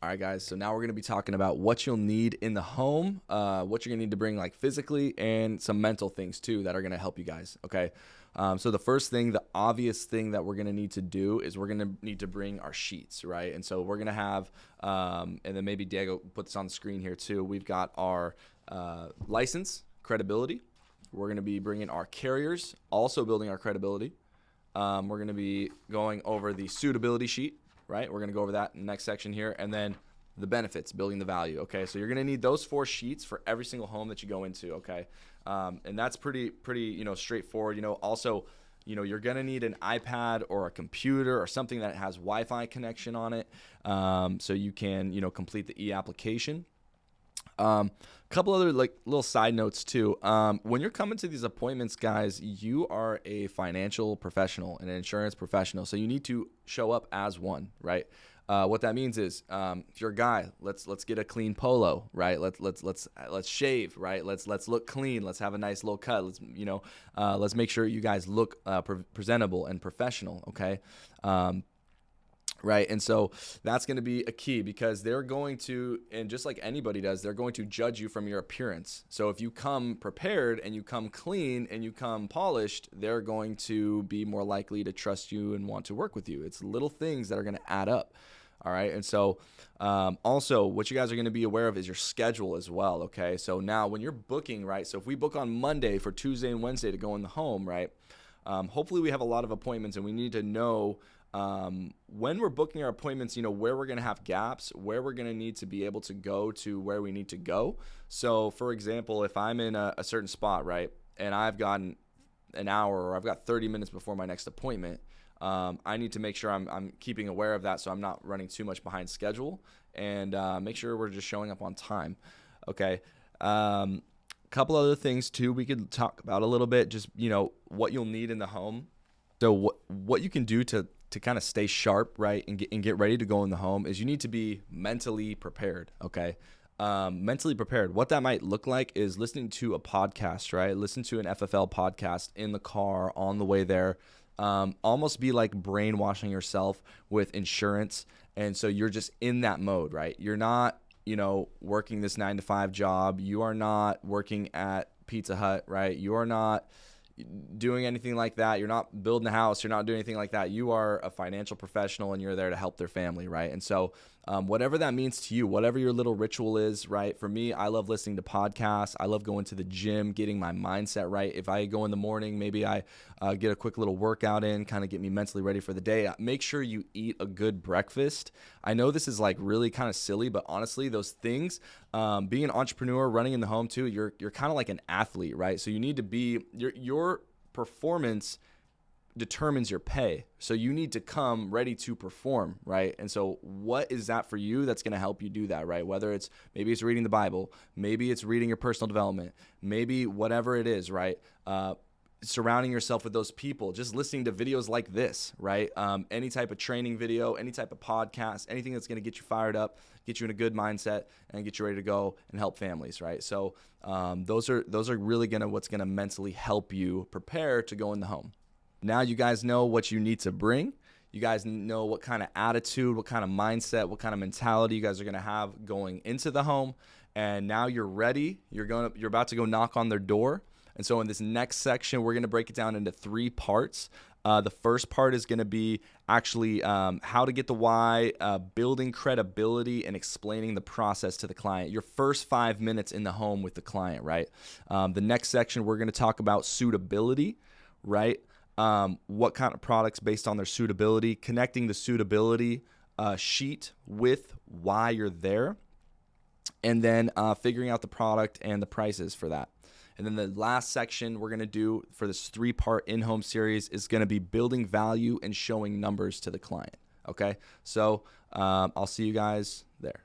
All right, guys. So now we're going to be talking about what you'll need in the home, what you're going to need to bring like physically, and some mental things too that are going to help you guys. Okay. So the first thing, the obvious thing that we're going to need to do is we're going to need to bring our sheets, right? And so we're going to have, and then maybe Diego put this on the screen here too. We've got our license, credibility. We're going to be bringing our carriers, also building our credibility. We're going to be going over the suitability sheet. Right, we're going to go over that in the next section here, and then the benefits, building the value. Okay, so you're going to need those 4 sheets for every single home that you go into. Okay, and that's pretty straightforward. Also, you're going to need an iPad or a computer or something that has Wi-Fi connection on it, so you can complete the e-application. Couple other little side notes too. When you're coming to these appointments, guys, you are a financial professional, an insurance professional, so you need to show up as one, right? What that means is, if you're a guy, let's get a clean polo, right? Let's shave, right? Let's look clean. Let's have a nice little cut. Let's make sure you guys look presentable and professional, okay? Right. And so that's going to be a key, because they're going to, and just like anybody does, they're going to judge you from your appearance. So if you come prepared and you come clean and you come polished, they're going to be more likely to trust you and want to work with you. It's little things that are going to add up. All right. And so also what you guys are going to be aware of is your schedule as well. Okay. So now when you're booking, right? So if we book on Monday for Tuesday and Wednesday to go in the home, right? Hopefully we have a lot of appointments, and we need to know when we're booking our appointments, where we're going to have gaps, where we're going to need to be able to go to where we need to go. So for example, if I'm in a certain spot, right, and I've gotten an hour or I've got 30 minutes before my next appointment, I need to make sure I'm keeping aware of that, so I'm not running too much behind schedule, and make sure we're just showing up on time. Okay. Couple other things too we could talk about a little bit, just what you'll need in the home. So what you can do to kind of stay sharp, right, and get ready to go in the home is you need to be mentally prepared. Okay. Mentally prepared. What that might look like is listening to a podcast, right? Listen to an FFL podcast in the car on the way there. Almost be like brainwashing yourself with insurance. And so you're just in that mode, right? You're not, working this 9-to-5 job. You are not working at Pizza Hut, right? You are not doing anything like that. You're not building a house. You're not doing anything like that. You are a financial professional, and you're there to help their family, right? And so whatever that means to you, whatever your little ritual is, right? For me, I love listening to podcasts. I love going to the gym, getting my mindset right. If I go in the morning, maybe I get a quick little workout in, kind of get me mentally ready for the day. Make sure you eat a good breakfast. I know this is like really kind of silly, but honestly, those things, being an entrepreneur, running in the home too, you're kind of like an athlete, right? So you need to be, your performance determines your pay. So you need to come ready to perform, right? And so what is that for you that's going to help you do that, right? Whether maybe it's reading the Bible, maybe it's reading your personal development, maybe whatever it is, right? Surrounding yourself with those people, just listening to videos like this, right? Any type of training video, any type of podcast, anything that's going to get you fired up, get you in a good mindset, and get you ready to go and help families, right? So those are really what's going to mentally help you prepare to go in the home. Now you guys know what you need to bring. You guys know what kind of attitude, what kind of mindset, what kind of mentality you guys are going to have going into the home. And now you're ready. You're about to go knock on their door. And so in this next section, we're going to break it down into 3 parts. The first part is going to be actually how to get the why, building credibility, and explaining the process to the client. Your first 5 minutes in the home with the client, right? The next section, we're going to talk about suitability, right? What kind of products based on their suitability, connecting the suitability sheet with why you're there, and then figuring out the product and the prices for that. And then the last section we're going to do for this 3-part in-home series is going to be building value and showing numbers to the client. Okay, so I'll see you guys there.